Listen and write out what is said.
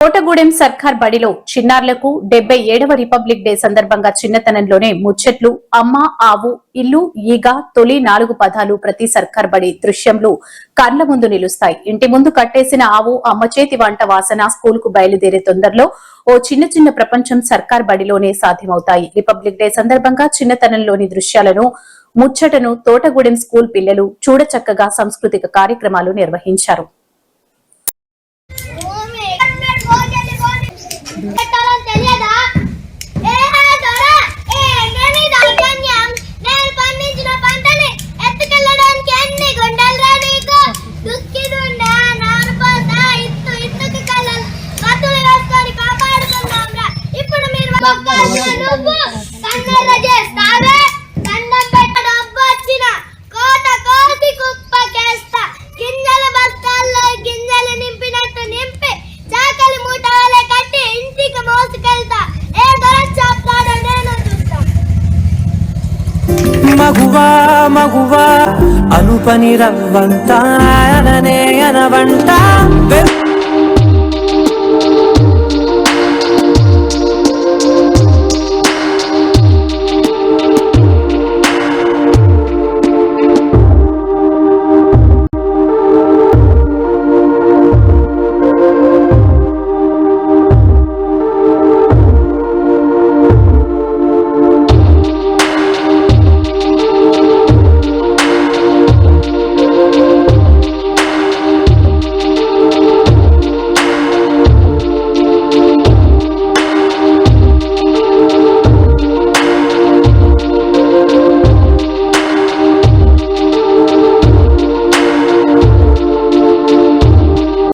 కోటగూడెం సర్కార్ బడిలో చిన్నారులకు 77వ రిపబ్లిక్ డే సందర్భంగా చిన్నతనంలోనే ముచ్చట్లు అమ్మ ఆవు ఇల్లు ఈగ తొలి 4 పదాలు ప్రతి సర్కార్ బడి దృశ్యంలో కండ్ల ముందు నిలుస్తాయి. ఇంటి ముందు కట్టేసిన ఆవు అమ్మ చేతి వంట వాసన స్కూల్ కు బయలుదేరే తొందరలో ఓ చిన్న ప్రపంచం సర్కార్ బడిలోనే సాధ్యమవుతాయి. రిపబ్లిక్ డే సందర్భంగా చిన్నతనంలోని దృశ్యాలను ముచ్చటను తోటగూడెం స్కూల్ పిల్లలు చూడచక్కగా సాంస్కృతిక కార్యక్రమాలు నిర్వహించారు. మగువా మగువా అనుపని రవ్వంతా అననే అనవంట